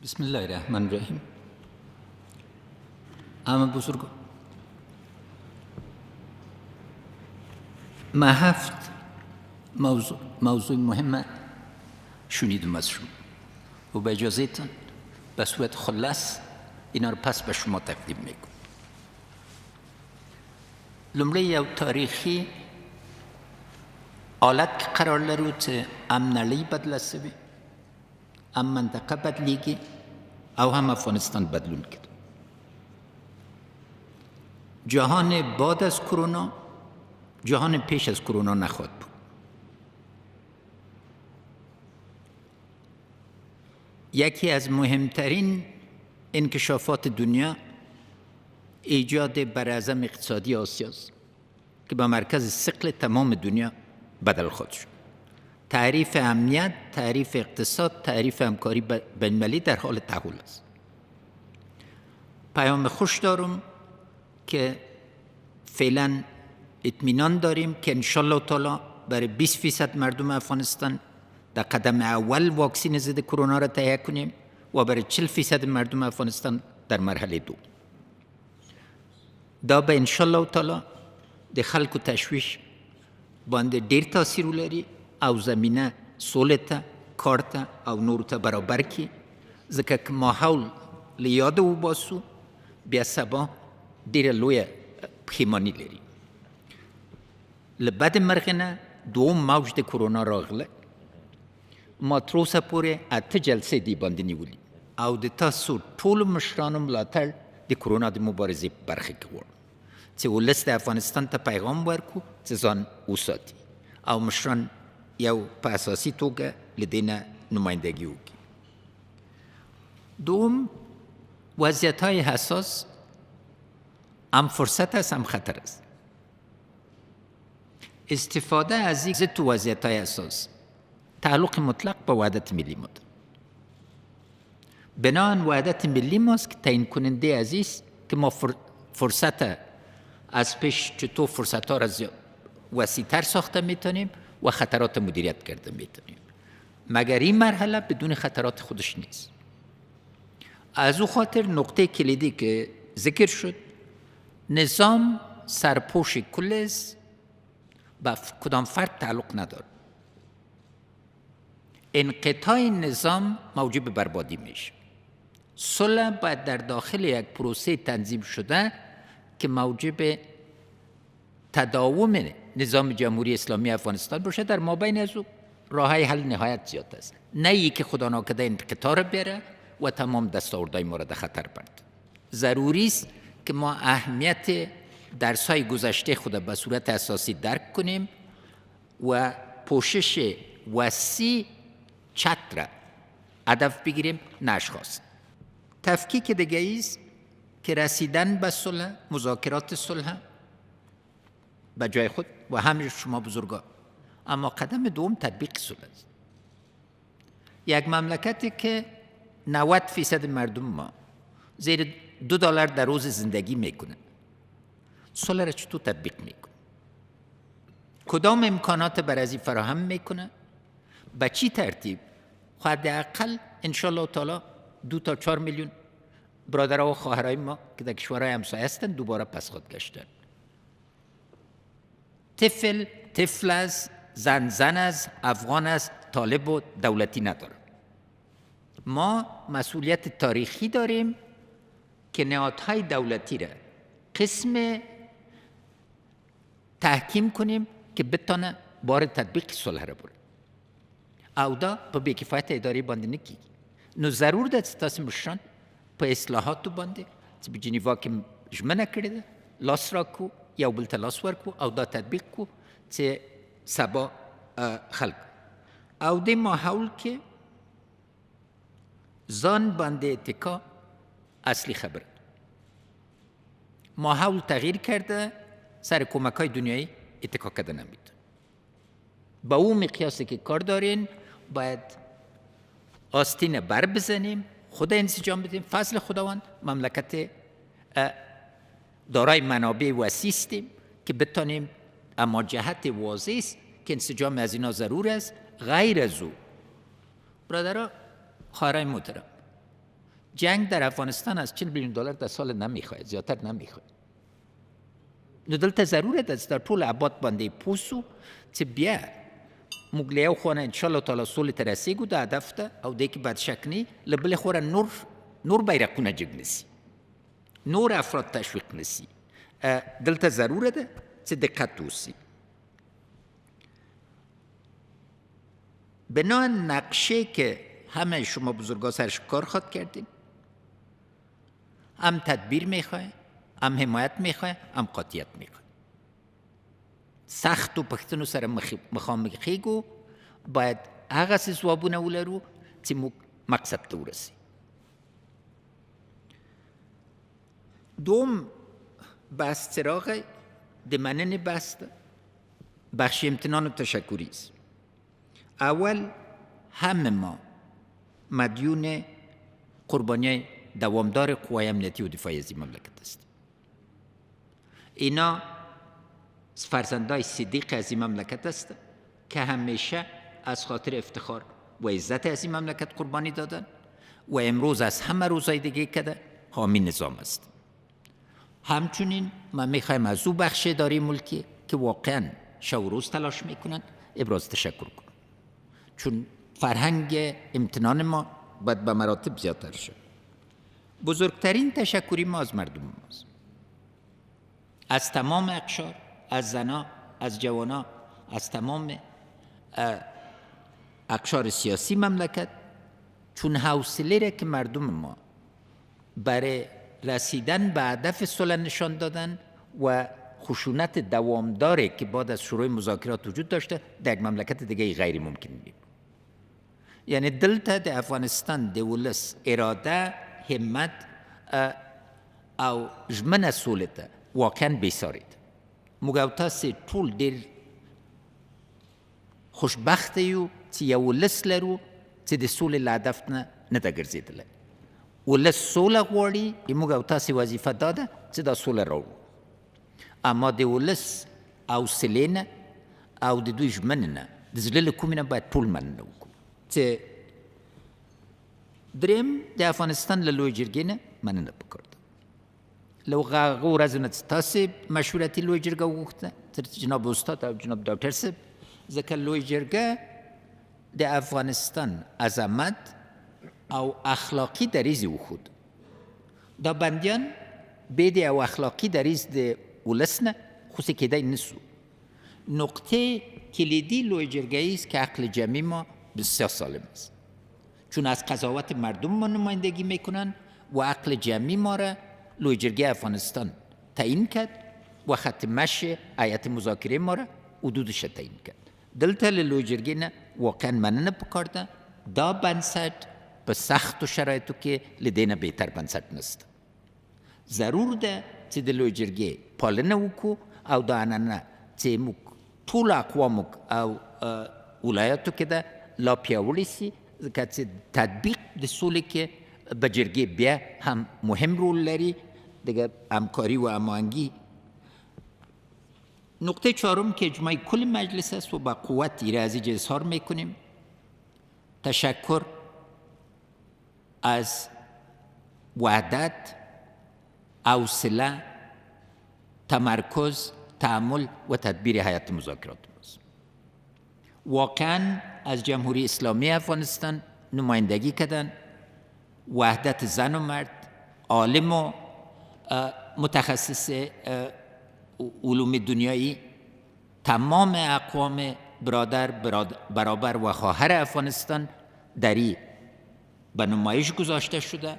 بسم الله الرحمن الرحیم. اما بزرگان، ما 7 موضوع مهم شنیدم از شما و به اجازهتان به صورت خلاص اینا رو پس به شما تقدیم میکنم. لومړی یو تاریخی حالت که قرار لرو چې هم نړۍ بدله سوي، هم منطقه بدلیږي او هم افغانستان بدلون کرد. جهان بعد از کرونا جهان پیش از کرونا نخواهد بود. یکی از مهمترین انکشافات دنیا ایجاد براعظم اقتصادی آسیا است که به مرکز ثقل تمام دنیا بدل خواهد شد. تعریف امنیت، تعریف اقتصاد، تعریف همکاری بین‌المللی در حال تحول است. پیام خوش دارم که فعلا اطمینان داریم که انشالله تعالی برای 20% مردم افغانستان در قدم اول واکسین ضد کرونا را تهیه کنیم و برای 40% مردم افغانستان در مرحله 2. دا به انشالله تعالی د خلکو تشویش باندې ډیر تاثیر ولري او زمینه سولې ته، کار ته او نورو ته برابر کړي، ځکه که ماحول له یاده وباسو بیا سبا ډیره لویه پښیماني لري. له بد مرغه نه دوم موج د کرونا راغله. ما تر اوسه پورې 8 جلسې دی باندې نیولي او د تاسو ټولو مشرانو ملاتړ د کرونا د مبارزې په برخه کې غواړم چې ولس د افغانستان ته پیغام ورکړو چې ځان وساتي او مشران یو په اساسي توګه له دې نه نمایندګي وکړي. دوم، وضعیت‌های حساس هم فرصت است هم خطر است. استفاده از این تو وضعیت‌های حساس تعلق مطلق به وحدت ملی ما دارد. بناهن وحدت ملی ماست که تعیین کننده از این است که ما فرصت از پیش چطور فرصت‌ها را وسیع‌تر ساخته میتونیم و خطرات مدیریت کرده میتونیم، مگر این مرحله بدون خطرات خودش نیست. از او خاطر نقطه کلیدی که ذکر شد، نظام سرپوش کل است، به کدام فرد تعلق نداره. انقطاع نظام موجب بربادی میشه. صلح باید در داخل یک پروسه تنظیم شده که موجب تداوم نظام جمهوری اسلامی افغانستان باشه. در مابین از او راههای حل نهایت زیاد است، نه ای که خدا ناکرده انقطاع را بیاره و تمام دستاوردهای مورد خطر برد. ضروری است که ما اهمیت درس‌های گذشته خود به صورت اساسی درک کنیم و پوشش وسیع چتر را هدف بگیریم، نه اشخاص. تفکیک دیگه است که رسیدن به صلح، مذاکرات صلح به جای خود و همه شما بزرگان، اما قدم دوم تطبیق صلح است. یک مملکتی که 90% مردم ما زیر $2 در روز زندگی میکنه، صلح را چطور تطبیق میکنه؟ کدام امکانات بر از این فراهم میکنه؟ به چی ترتیب؟ حداقل انشالله تعالی 2 تا 4 میلیون برادرها و خواهرای ما که در کشورهای همسایه هستند دوباره پس خود گشتن. طفل است، زن است، افغان است، طالب و دولتی نداره. ما مسئولیت تاریخی داریم که نهادهای دولتی را قسم تحکیم کنیم که بتانه بار تطبیق صلح را بره. او دا په بیکفایت ادارې باندې نه کیږي. نو ضرور ده چې تاسو مشران په اصلاحاتو باندې چې په جنیوا کې ژمنه کړې ده لاس راکړو، یو بل ته لاس ورکړو او دا تطبیق کړو چې سبا خلک او د ماحول کې ځان باندې اتکا اصلی خبره. ماحول تغییر کرده، سر کمک‌های دنیایی اتکا کرده نمیتونه. با اون مقیاسی که کار دارین باید آستین بر بزنیم، خود انسجام بدیم. فضل خداوند مملکت دارای منابع وسیع استیم که بتانیم، اما جهت واضح است که انسجام از اینا ضرور است. غیر از او برادرها، خواهرای محترم، جنگ در افغانستان از 40 میلیون دلار در سال نمیخواد، زیادتر نمیخواد. نو دلته ضرورت است در ټول آباد باندې پوسو چې بیا موږ له یو خوا ان شاء الله تعالی سولې ته رسیږو د هدف ته، او دې کې بد شک نه له بلې خوا نور بیرقونه جګ نسي، نور افراد تشویق نسي. دلته ضرورت ده چې دقت وسی. بنا نقشه که همه شما بزرگا سرش کار خواد کردیم، هم تدبیر میخواه، هم حمایت میخواه، هم قاطعیت میخواه. سخت و پختنو سر مخامخیگو باید هغه ځوابونه ولرو چې مقصد ته ورسي. دوم بحث چراغ د مننې بحث ده، بخش امتنان و تشکری است. اول همه ما مدیون قربانی دوامدار قوای امنیتی و دفاعی از این مملکت است. اینا فرزندای صدیق از این مملکت است که همیشه از خاطر افتخار و عزت از این مملکت قربانی دادن و امروز از همه روزهای دیگه که حامی نظام است. همچنین ما میخوایم از او بخش اداره ملکی که واقعا شب و روز تلاش میکنند ابراز تشکر کنم، چون فرهنگ امتنان ما باید به مراتب زیادتر شد. بزرگترین تشکری ما از مردم ماست، از تمام اقشار، از زنا، از جوانا، از تمام اقشار سیاسی مملکت، چون حوصله را که مردم ما برای رسیدن به هدف صلح نشان دادن و خشونت دوامداره که بعد از شروع مذاکرات وجود داشته در یک مملکت دیگه غیر ممکن بود. یعنی دلته د افغانستان د ولس اراده، همت او ژمنه سولې ته واقعا بېسارې ده. موږ او تاسې ټول ډېر خوشبخته یو چې یو ولس لرو چې د سولې له هدف نه ده ګرځېدلی. ولس سوله غواړي، موږ او تاسې وظیفه دا ده چې دا سوله راوړو. اما د ولس حوصلې نه او د دوی ژمنې نه د زړه له کومې نه باید ټول مننه وکړو. چې دریم د افغانستان له لوی جرګې نه مننه پکار ده. له هغه ورځو نه چې تاسې مشورتي لوی جرګه وغوښته تر جناب استاد او جناب ډاکټر صاحب، ځکه لوی جرګه د افغانستان عظمت او اخلاقی دریز وخود. دا بندیان بید او اخلاقی دریز د ولس نه خوشی کېدی نسو. نقطه کلیدی لوی جرګه است که عقل جمعی ما بسیار سالم است، چون از قضاوت مردم ما نمایندگی میکنن و عقل جمعی ما را لوی جرګه افغانستان تعیین کرد و خط مشی هیئت مذاکره ما را حدودش تعیین کرد. دلته له لوی جرګې نه واقعا مننه پکار ده. دا بنسټ په سختو شرایطو کې له دې نه بهتر بنسټ نشته. ضرور ده چې د لوی جرګې پالنه وکړو او دا عنعنه چې موږ ټولو اقوامو او ولایاتو کې ده لا پیاوړې سي، ځکه چې تطبیق د سولې کې به جرګې بیا هم مهم رول لري، دیگه همکاری و هماهنگی. نقطه چهارم که اجماع کل مجلس است و با قوت ایره از اینجا اظهار میکنیم، تشکر از وحدت، حوصله، تمرکز، تأمل و تدبیر هیئت مذاکرات ماست. واقعا از جمهوری اسلامی افغانستان نمایندگی کردن، وحدت زن و مرد، عالم و متخصص علوم دنیایی، تمام اقوام برابر و خواهر افغانستان دری به نمایش گذاشته شده.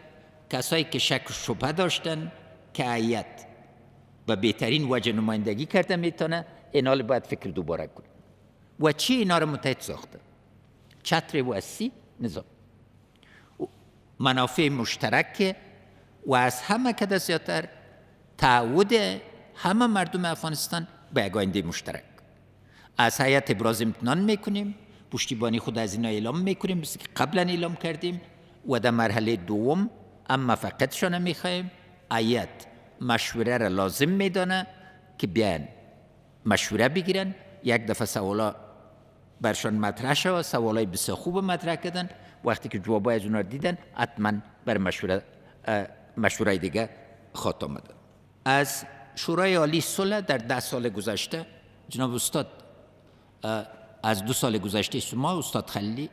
کسایی که شک و شبهه داشتن که هیئت به بهترین وجه نمایندگی کرده میتونه، اینا باید فکر دوباره کنه. و چی اینا رو متحد ساخته؟ چتر وسیع نظام، منافع مشترک و از همه که زیادتر تعهد همه مردم افغانستان به یک آینده مشترک. از هیئت ابراز امتنان میکنیم، پشتیبانی خود از اینا اعلام میکنیم مثل که قبلا اعلام کردیم و در مرحله دوم اما فقطشان میخوایم هیئت مشوره را لازم میدانه که بیان مشوره بگیرن، یک دفعه سوالا برشان مطرح شد، سوالای بسیار خوب مطرح کردن وقتی که جوابای از اونا رو دیدن حتما بر مشورای دیگه خواهد آمدن. از شورای عالی صلح در 10 سال گذشته جناب استاد، از 2 سال گذشته شما استاد خلیلی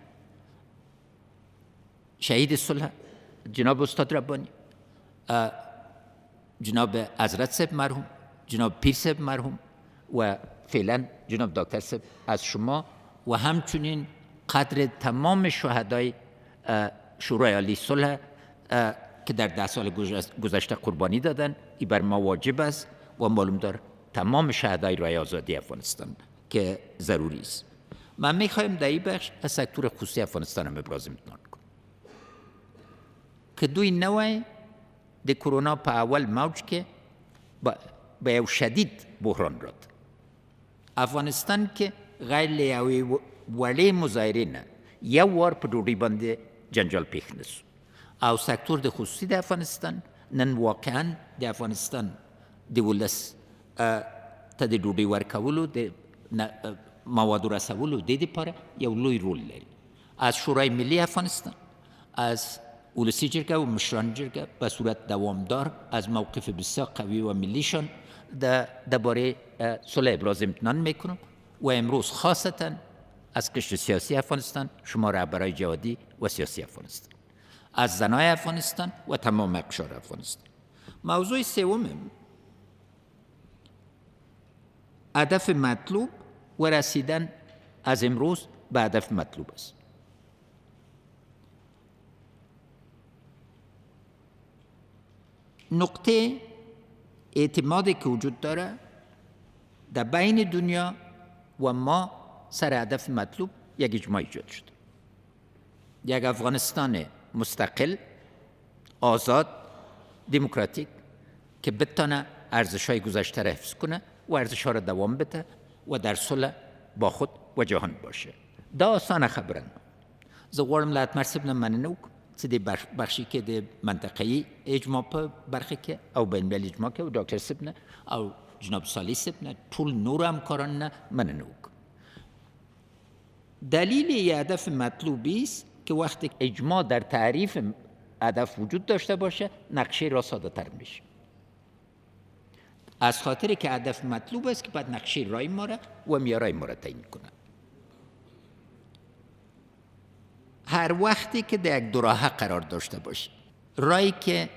شهید صلح، جناب استاد ربانی، جناب حضرت صاحب مرحوم، جناب پیر صاحب مرحوم و فعلا جناب دکتر صاحب از شما و همچنین قدر تمام شهدای شورای عالی صلح که در 10 سال گذشته قربانی دادن، این بر ما واجب است و معلوم دار تمام شهدای رای آزادی افغانستان که ضروری است. من میخوایم در این بخش از سکتور خصوصی افغانستان هم ابراز امتنان کنم که دوی نوع د کرونا په اول موج کې به یو شدید بحران راد. افغانستان کې غیر له یوې وړې مظاهرې نه یو وار په ډوډۍ باندې جنجال پېښ نه سو او سکتور د خصوصي د افغانستان نن واقعا د افغانستان د ولس ته د ډوډۍ ورکولو د موادو رسولو د دپاره یو لوی رول لري. از شورای ملی افغانستان، از ولسی جرگه و مشران جرگه به صورت دوامدار از موقف بسیار قوی و ملیشان درباره صلح ابراز امتنان میکنم و امروز خاصتا از قشر سیاسی افغانستان، شما رهبرای جهادی و سیاسی افغانستان، از زنای افغانستان و تمام اقشار افغانستان. موضوع سوم هدف مطلوب و رسیدن از امروز به هدف مطلوب است. نقطه اعتمادی که وجود داره در بین دنیا و ما سر هدف مطلوب یک اجماع ایجاد شد. یک افغانستان مستقل، آزاد، دموکراتیک که بتونه ارزش‌های گذشته را حفظ کنه و ارزش‌ها را دوام بده و در صلح با خود و جهان باشه. دا آسانه خبره نه. زه غواړم له اتمر صاحب نه مننه وکړم چې د بخشي کې د منطقه‌ایي اجماع په برخه کې او بین‌المللي اجماع کې او ډاکټر صاحب نه او جناب صالح صاحب نه ټول نور همکاران نه مننه وکړم. دلیل یه هدف مطلوبی است که وقتی اجماع در تعریف هدف وجود داشته باشه نقشه را ساده تر میشه. از خاطر که هدف مطلوب است که بعد نقشه رای ما را و معیارهای ما را تعیین کنه. هر وقتی که در یک دوراهه قرار داشته باشید، رایی که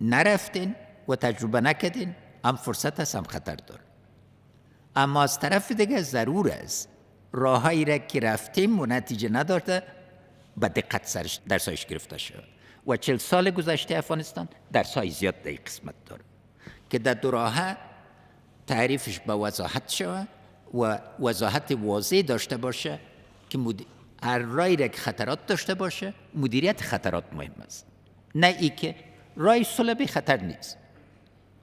نرفتین و تجربه نکردین هم فرصت است هم خطر داره. اما از طرف دیگه ضرور است راههایی را که رفتیم و نتیجه نداشته به دقت در سایش گرفته شود و 40 سال گذشته افغانستان در سای زیاد در این قسمت داره که در دوراهه تعریفش به وضاحت شود و وضاحت واضح داشته باشه که هر رای را که خطرات داشته باشه مدیریت خطرات مهم است، نه ای که رای صلح بی خطر نیست.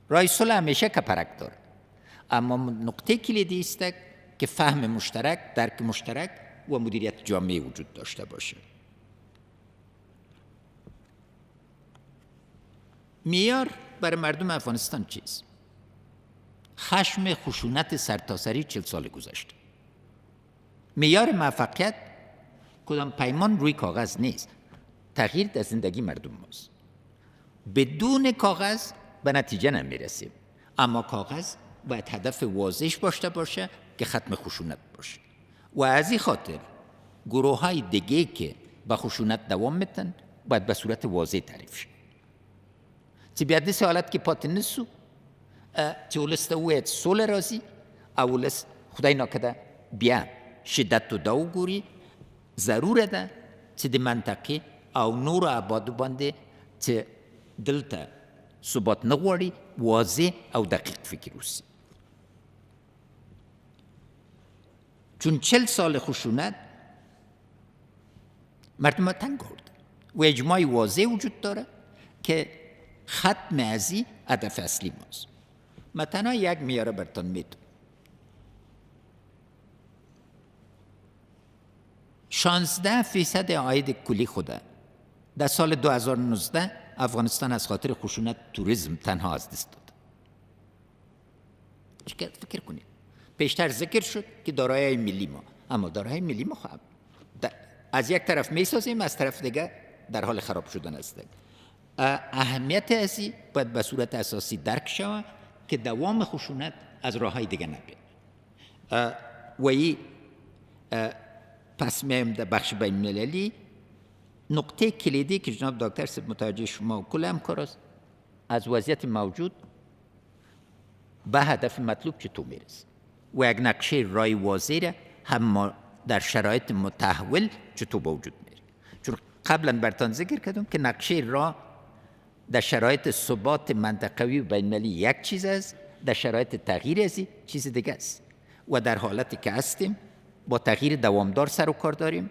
رای صلح همیشه کپرک داره، اما نقطه کلیدی است که فهم مشترک، درک مشترک و مدیریت جامعه وجود داشته باشه. معیار برای مردم افغانستان چیست؟ خشم خشونت سرتاسری 40 سال گذشته. معیار موفقیت کدام پیمان روی کاغذ نیست، تغییر در زندگی مردم ماست. بدون کاغذ به نتیجه نمیرسیم، اما کاغذ باید هدف واضح داشته باشه که ختم خشونت باشه و از این خاطر گروه های دیگه که با خشونت دوام میتن باید به صورت واضح تعریف شد. چې بیا داسې حالت کې پاتې نه سو چې ولس ته ووایي سوله راځي او ولس خدای ناکده بیا شدت دا وګوري. ضروره ده چې د منطقې او نورو آبادو باندې چې دلته ثبات نه غواړي واضح او دقیق فکر وشي. چون 40 سال خشونت مردم تنگ آورد و اجماع واضح وجود داره که ختم ازی هدف اصلی ماست. من تنها یک معیار براتون میدم. 16% عاید کلی خوده در سال 2019 افغانستان از خاطر خشونت توریسم تنها از دست داد. چیکار فکر کنید؟ پیشتر ذکر شد که دارایی ملی ما، اما دارایی ملی ما از یک طرف میسازیم، از طرف دیگه در حال خراب شدن است. اهمیت ازی باید به صورت اساسی درک شود که دوام خشونت از راههای دیگه نبید. و ای پس میم در بخش بین المللی نقطه کلیدی که جناب دکتر صاحب متوجه شما و کل همکار است، از وضعیت موجود به هدف مطلوب چطور میرسه و یک نقشه رای واضحه هم در شرایط متحول چطور به وجود میره. چون قبلا برتان ذکر کردم که نقشه راه در شرایط ثبات منطقوی و بین المللی یک چیز است، در شرایط تغییر ازی چیز دیگه است. و در حالتی که هستیم با تغییر دوامدار سر و کار داریم،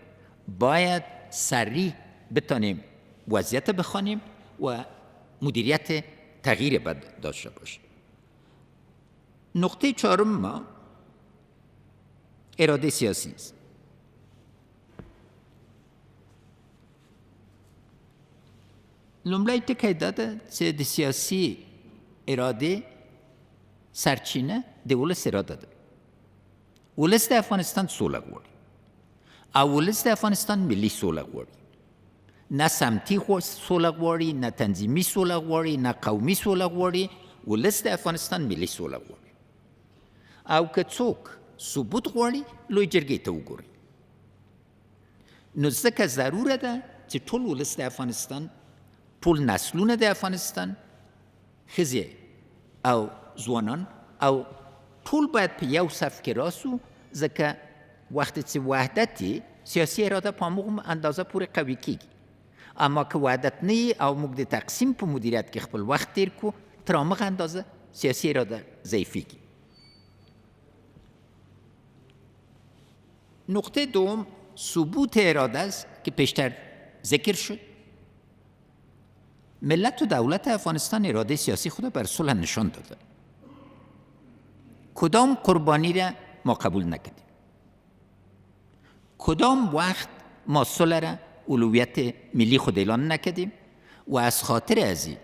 باید سریع بتانیم وضعیت بخوانیم و مدیریت تغییر بد داشته باشیم. نقطه چهارم ما اراده سیاسی است. لومړی ټکی دا ده چې د سیاسي اراده سرچینه د ولس اراده ده. ولس د افغانستان سوله غواړي او ولس د افغانستان ملي سوله غواړي، نه سمتي سوله غواړي، نه تنظیمي سوله غواړي، نه قومي سوله غواړي. ولس د افغانستان ملي سوله غواړي. او که څوک ثبوت غواړي لوی جرګې ته وګوري. نو ځکه ضروره ده چې ټول ولس د افغانستان، ټول نسلونه د افغانستان، ښځې او ځوانان او ټول باید په یو صف کې راسو، ځکه وقتی چې وحدت سیاسي اراده په همغه اندازه پورې قوي کیږي. اما که وحدت نه او موږ د تقسیم په مدیریت کې خپل وخت تیر کو، تر همغه اندازه سیاسي اراده ضعیفیږي. نقطه دوم ثبوت اراده است که پیشتر ذکر شد. ملت و دولت افغانستان اراده سیاسی خود بر صلح نشان داده. کدام قربانی را ما قبول نکردیم. کدام وقت ما صلح را اولویت ملی خود اعلان نکردیم و از خاطر ازی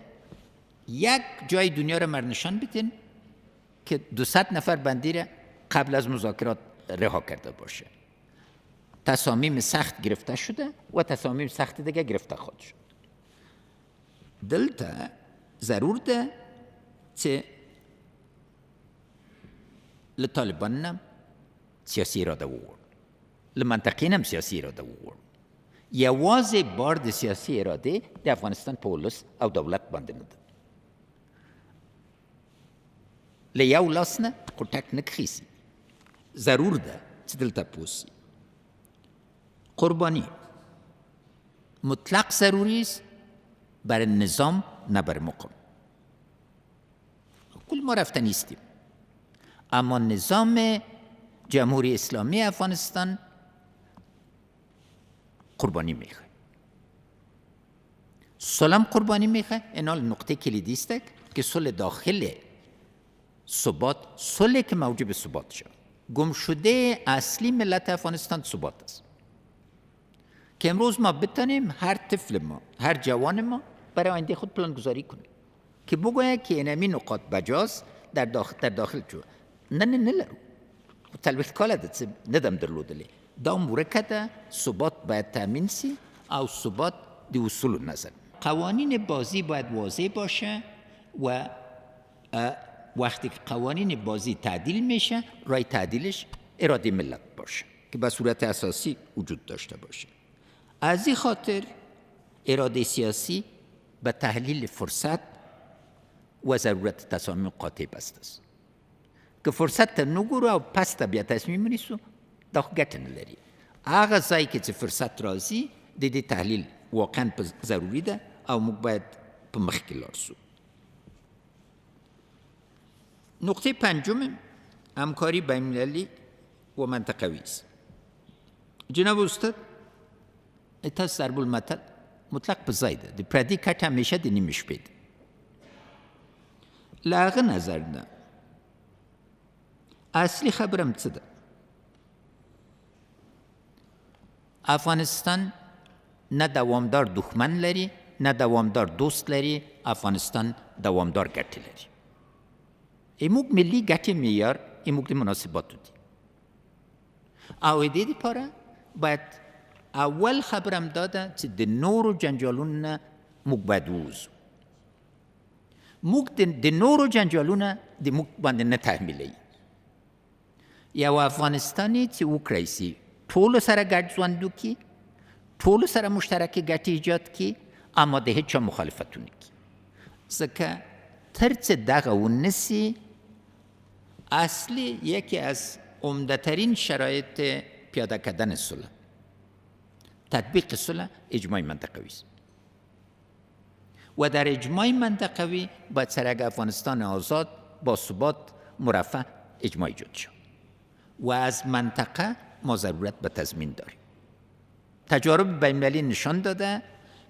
یک جای دنیا را مر نشان بدین که 200 نفر بندی را قبل از مذاکرات رها کرده باشه. تصامیم سخت گرفته شده و تصامیم سخت دیگه گرفته خواهد شد. دلته ضرور ده چې له طالبان هم سیاسي اراده وغواړو، له منطقې هم سیاسي اراده وغواړو. یوازې بار د سیاسي اراده د افغانستان په ولس او دولت باندې نه ده. له یو لاس نه قټک نه کښیسي. ضرور ده چې دلته پوسي. قربانی مطلق ضروری است برای نظام نه بر مقام. کل ما رفته نیستیم، اما نظام جمهوری اسلامی افغانستان قربانی میخواه. صلح قربانی میخواه. این حال نقطه کلیدی است که صلح داخل ثبات، صلح که موجب ثبات شد. گم شده اصلی ملت افغانستان ثبات است. که امروز ما بتانیم هر طفل ما، هر جوان ما برای آینده خود پلان گذاری کنیم که بگوید که اینمی نقاط بجاست در داخل چو نه لرو تلویخ کاله ده ندم درلودلی دا مرکده ثبات باید تامین سی او ثبات دی اصول نظر. قوانین بازی باید واضح باشه و وقتی که قوانین بازی تعدیل میشه رای تعدیلش اراده ملت باشه که به صورت اساسی وجود داشته باشه. از این خاطر اراده سیاسی به تحلیل فرصت و ضرورت تصامیم قاطع بسته است. که فرصت ته نگورو او پس ته بیا تصمیم نیسو دا خو ګټه نه لري. هغه ځای کې چې فرصت راځي د دې تحلیل واقعا ضروری ده او موږ باید په مخ کې لاړ سو. نقطه پنجم همکاری بین‌المللی و منطقوی است. جناب استاد تاسو ضرب المثل مطلق په ځای ده. د پردي کټ همیشه د نیمې شپې ده. له هغه نظر نه اصلي خبرم څه ده؟ افغانستان نه دوامدار دښمن لري نه دوامدار دوست لري. افغانستان دوامدار ګټې لري. ایموږ ملي ګټې معیار ایموږ د مناسباتو دي او د دې لپاره باید اول خبرم داده چې د نورو جنجالونو نه موږ باید ووځو. موږ د نورو جنجالونه د موږ باندې نه تحمیلوي. یو افغانستاني چې وکړی سي ټولو سره ګډ ژوند وکړي، ټولو سره مشترکې ګټې ایجاد کړي، اما د هیچ چا مخالفت ونه کړي. ځکه تر څه دغه ونه سي، اصلی یکی از عمده ترین شرایط پیاده کردن صلح، تطبیق صلح، اجماع منطقوی است. و در اجماع منطقوی باید سر یک افغانستان آزاد با ثبات مرفه اجماع ایجاد شد و از منطقه ما ضرورت به تضمین داریم. تجارب بین‌المللی نشان داده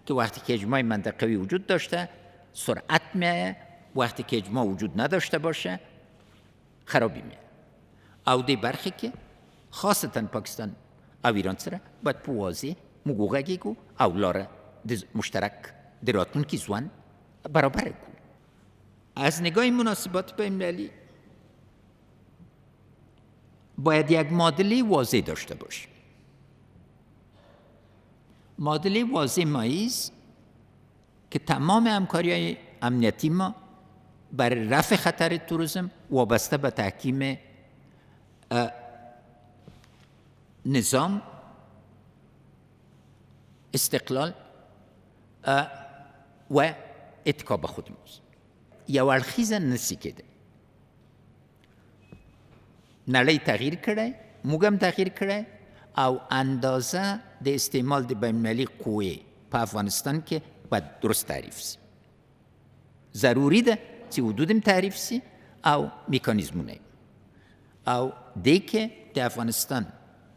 که وقتی که اجماع منطقوی وجود داشته سرعت میایه، وقتی که اجماع وجود نداشته باشه خرابی میایه. او دی برخی که خاصتا پاکستان او ایران سره باید په واضح موږ وغږیږو او لاره د مشترک د راتلونکي ژوند برابر کړو. از نگاه مناسبات بین‌المللی باید یک معادله واضح داشته باشیم. معادله واضح مایی است که تمام همکاری‌های امنیتی ما برای رفع خطر توریسم وابسته به تحکیم نظام، استقلال و اتکا به خود ماست. یو اړخیزه نسی کېده. نړۍ تغییر کړی، موږ هم تغییر کړی او اندازه د استعمال د بین‌المللي قوې په افغانستان کې باید درست تعریف سي. ضروري ده چې حدود هم تعریف سي او میکانیزمونه او دی که د افغانستان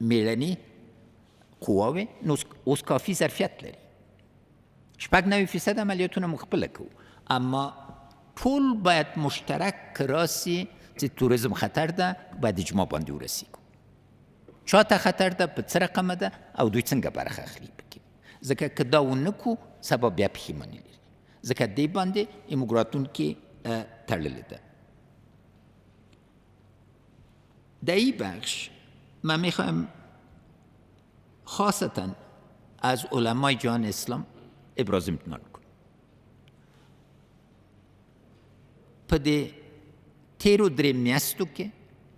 میړني قواوې نو اوس کافي ظرفیت لري. 90% عملیاتونه موږ خپله کوو، اما ټول باید مشترک راسي چې توریزم خطر ده، باید اجماع باندې ورسیږو. چا ته خطر ده، په څه رقمه ده او دوی څنګه برخه اخلي پکې. ځکه که دا ونه کړو سبا بیا پښیماني لري. ځکه دې باندې زموږ راتلونکي تړلې ده. در این بخش من میخوایم خاصتا از علمای جهان اسلام ابراز امتنان کنم. په دې تیرو درې میاشتو کې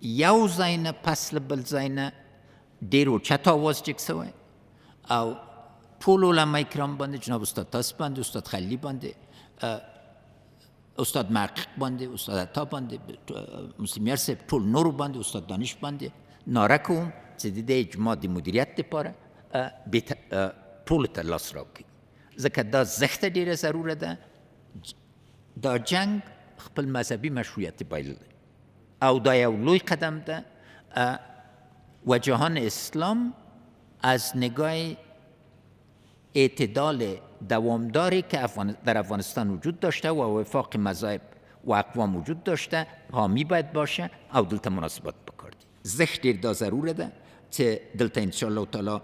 یو ځای نه پس له بل ځای نه ډېر اوچت آواز جګ سوی او ټول علمای کرام باندې، جناب استاد تاسو باندې، استاد خلیلي باندې، استاد محقق باندې، استاد عطا باندې، مسلمیار صاحب، ټول نورو باندې، استاد دانش باندې ناره کوم چې د دې اجماع د مدیریت لپاره ټولو ته لاس راکړي. ځکه دا زښته ډېره ضروره ده. دا جنگ خپل مذهبي مشروعیت بایللی او دا یو لوی قدم ده و جهان اسلام از نگاه اعتدال دوامداری که در افغانستان وجود داشته و وفاق مذاهب و اقوام وجود داشته حامی باید باشه او دلته مناسبات بکار دي. زښت ډېر دا ضروره ده چې دلته انشاءالله تعالی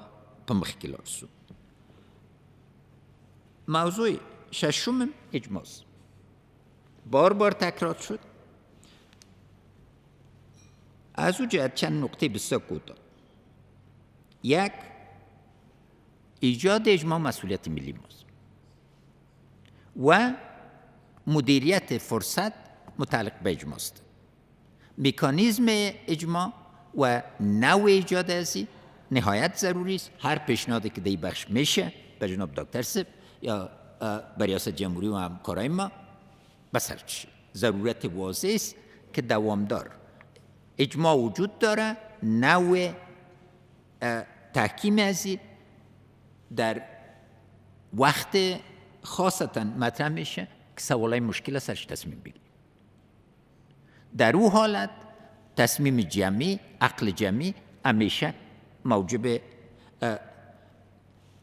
په مخ کې لاړ شو. موضوع ششم اجماع بار بار تکرار شد. از او جهت چند نکته بسیار کوتاه. یک، ایجاد اجماع مسئولیت ملی ماست و مدیریت فرصت متعلق به اجماع است. مکانیزم اجماع و نوع ایجاد ازی نهایت ضروری است. هر پیشنهادی که در این بخش میشه به جناب دکتر صاحب یا به ریاست جمهوری و همکارای ما بسر چی. ضرورت واضح است که دوامدار اجماع وجود داره. نوع تحکیم ازی در وقت خاصتا مطرح میشه که سوالای مشکل سرش تصمیم بگیریم. در او حالت تصمیم جمعی، عقل جمعی همیشه موجب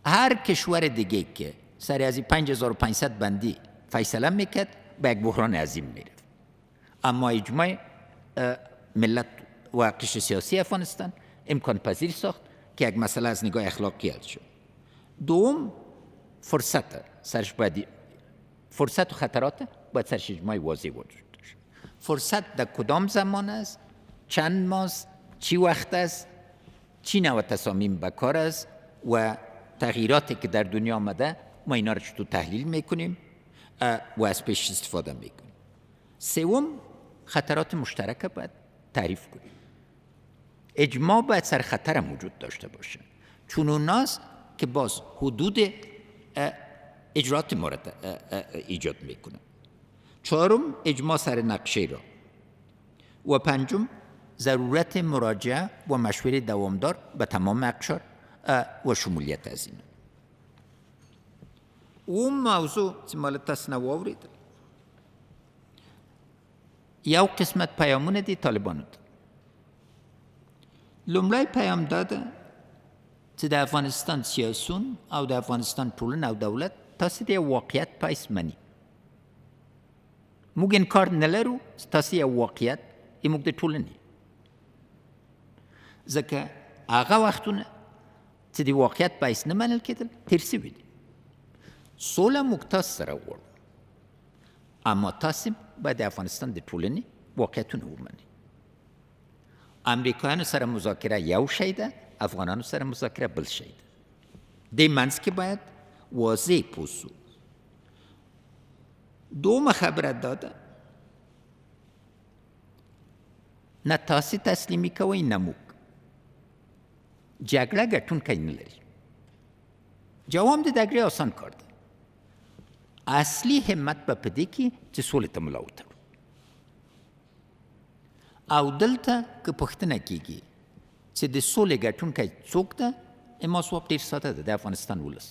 هر کشور دیگه که سر از 5500 بندی فیصله میکرد به یک بحران عظیم میرفت. اما اجماع ملت و قشر سیاسی افغانستان امکان پذیر ساخت که یک مسئله از نگاه اخلاقی حل شد. دوم، فرصت سرش باید فرصت و خطرات باید سرش اجماع واضح وجود داشت. فرصت در کدام زمان است، چند ماه است، چی وقت است، چی نوع تصامیم به کار است و تغییراتی که در دنیا آمده ما اینا رو چطور تحلیل میکنیم و از پیش استفاده میکنیم. سوم، خطرات مشترک باید تعریف کنیم. اجماع باید سر خطر موجود داشته باشه، چون اوناست که باز حدود اجرات مورد ایجاد میکنه. چهارم، اجماع سر نقشه را. و پنجم، ضرورت مراجعه و مشوره دوامدار به تمام اقشار و شمولیت از این. اون موضوع چې مال تاسو نه واورېدل، یو قسمت پیامونه دي طالبانو ته. لومړی پیام دا ده چې د افغانستان سیاسون او د افغانستان ټولنه او دولت تاسو د واقعیت په حیث مني. موږ انکار نه لرو چې تاسو یو واقعیت موږ د ټولنې، ځکه هغه وختونه چې د واقعیت په حیث نه منل کېدل تېر سوي دي. سوله موږ تاسو سره غواړو، اما تاسو باید د افغانستان د ټولنې واقعیتونه ومنئ. امریکایانو سره مذاکره یو شی ده، افغانانو سره مذاکره بل شی ده. دې منځ کې باید واضح پوه سو. دومه خبره دا ده نه تاسو تسلیمي کوئ نه موږ. جګړه ګټونکی نه لري. جواب د جګړې آسان کار ده. اصلي همت به په دې کې چې سولې ته ملا وتړو. او دلته که پوښتنه کېږي چې د سولې ګټونکی څوک ده، اما ځواب ډېر ساده ده، د افغانستان ولس.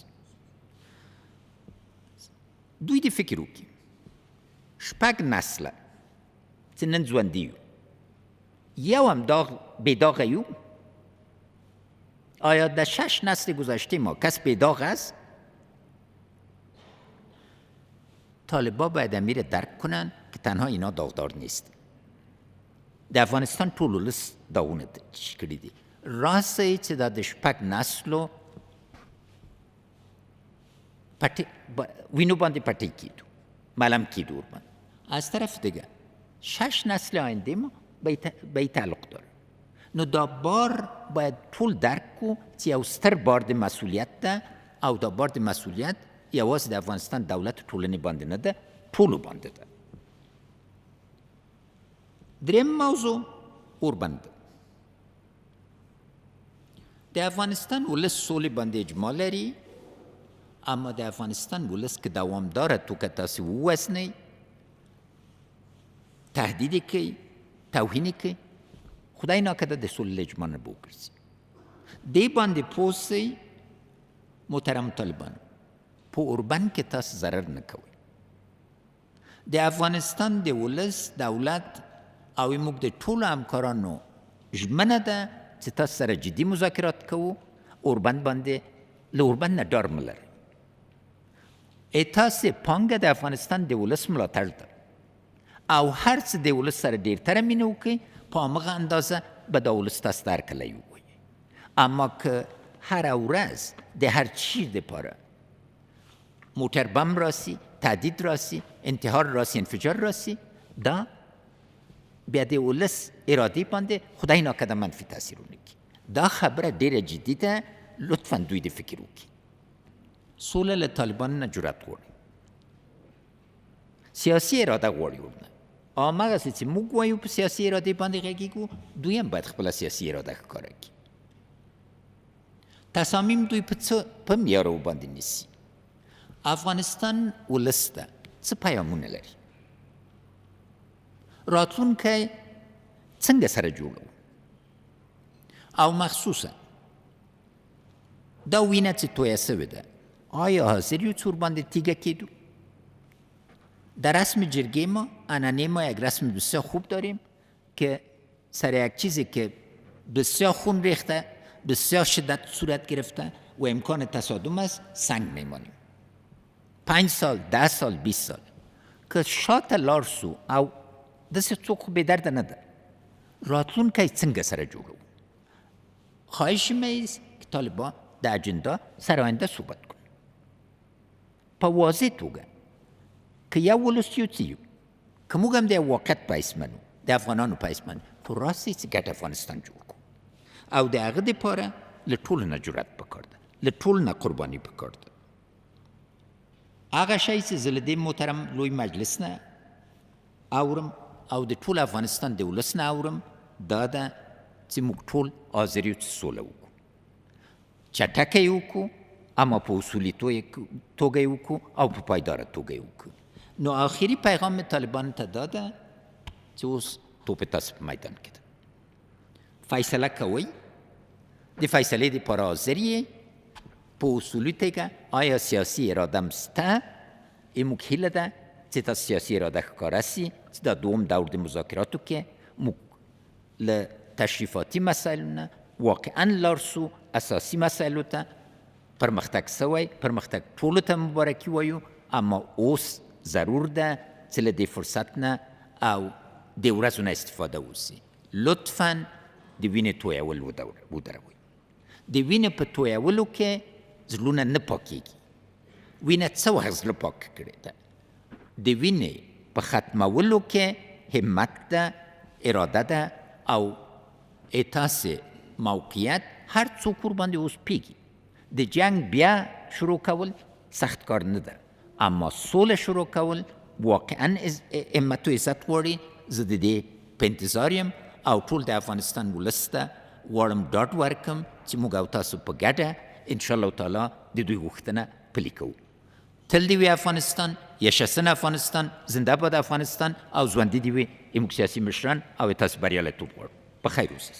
دوی دې فکر وکړي 6 نسله چې نن ژوندي یو، یو هم بې داغه یو. آیا در 6 نسل گذشته ما کس بې داغ است؟ طالبا باید امیر درک کنن که تنها اینا داغدار نیست. د افغانستان ټول ولس داغونه کړي دي. راست دی چې دا د 6 نسلو وینو باندې پټۍ کیدو، ملم کیدو ورباندې. از طرف دیگه 6 نسل آینده ما به این تعلق داره. نو دا بار باید ټول درک کو چې یو ستر بار د مسئولیت ده، او دا بار د مسئولیت یوازې د افغانستان دولت ټولنې باندې نه ده، ټولو باندې ده. دریم موضوع اوربند. د افغانستان ولس سولې باندې اجماع لري، اما د افغانستان ولس که دوامداره توګه تاسې ووزنئ، تهدید یې کوي، توهین یې کوي، خدای ناکرده د سولې له اجماع نه به وګرځي. دې باندې پوه سئ محترم طالبانو، په اوربند کې تاسو ضرر نه کوئ. د افغانستان د ولس دولت او موږ د ټولو همکارانو ژمنه ده چې تاسو سره جدي مذاکرات کوو. اوربند باندې له اوربند نه ډار مه لرئ. تاسې پانګه د افغانستان د ولس ملاتړ ده، او هر څه د ولس سره ډېرتره مینه وکړئ، په همغه اندازه به دا ولس تاسو ته هرکلی ووایي. اما که هره ورځ د هر چیز دپاره موټر بم راسي، تهدید راسي، انتحار راسي، انفجار راسي، دا بیا د ولس ارادې باندې خدای ناکرده منفي تاثیر ونه کړي. دا خبره ډېره جدي ده، لطفا دوی د فکر وکړي. سوله له طالبانو نه جرأت غواړي، سیاسي اراده غواړي ورنه. همغسې چې موږ وایو په سیاسي ارادې باندې غږیږو، دوی هم باید خپله سیاسي اراده ښکاره کړي. تصامیم دوی په معیارو باندې نیسي. افغانستان ولس ته څه پیامونه لري؟ راتلونکی څنګه سره جوړو؟ او مخصوصا دا وینه چې تویه سوې ده، آیا حاضر یو چې ورباندې تیږه کیدو؟ در رسم جرگه ما، عنعنه ما یک رسم بسیار خوب داریم که سر یک چیزی که بسیار خون ریخته، بسیار شدت صورت گرفته و امکان تصادم است، سنگ میمانیم. 5 سال، 10 سال، 20 سال که شاته لاړ سو او داسې څوک خو بې درده نه ده، راتلونکی څنګه سره جوړو؟ خواهش مې است که طالبان د اجندا سر آینده صحبت کنن په واضح توګه که یو ولس یو څه یو، که موږ هم د واقعیت په حیث منو، د افغانانو په حیث منو، خو راست چې ګډ افغانستان جوړ کړو. او د هغه دپاره له ټولو نه جرأت پکار ده. له ټول نه قرباني پکار ده. هغه شی چې زه له دې محترم لوی مجلس نه اورم او د ټول افغانستان د ولس نه اورم دا ده چې موږ ټول حاضر یو چې سوله وکړو، چټکه یې وکړو، اما په اصولي توګه یې وکړو او په پایداره توګه یې وکړو. نو آخري پیغام طالبانو ته دا ده چې اوس توپ تاسو په میدان کې ده، فیصله کوئ، د فیصلې دپاره حاضر یې، په اصولي توګه آیا سیاسي اراده م شته؟ موږ هیله ده چې تا سیاسي اراده ښکاره سي چې دا دوم دور د مذاکراتو کې موږ له تشریفاتي مسایلو نه واقعا لاړ سو اساسي مسایلو ته. پرمختګ سوی، پرمختګ ټولو ته مبارکي وایو، اما اوس ضرور ده چې له دې فرصت نه او د ورځو نه استفاده وسي. لطفا د وینې تویول ودروئ. د وینې په تویولو کې زړونه نه پاکېږي. وینه څه وخت زړه پاک کړې ده؟ د وینې په ختمولو کې همت ده، اراده ده او احساس موقعیت هر څوک ورباندې اوس پیږي. د جنگ بیا شروع کول سخت کار نه ده، اما سوله شروع کول واقعا همت و عزت غواړي. زه د دې په انتظار یم او ټول د افغانستان ولس ته غواړم ډاډ ورکړم چې موږ او تاسو په ګډه انشاءالله تعالی د دوی غوښتنه پلي کوو. تل دې وي افغانستان، یشسن افغانستان، زنده باد افغانستان او ژوندي دې وي زموږ سیاسي مشران او تاسو بریالیتوب غواړو. په خیر اوسئ.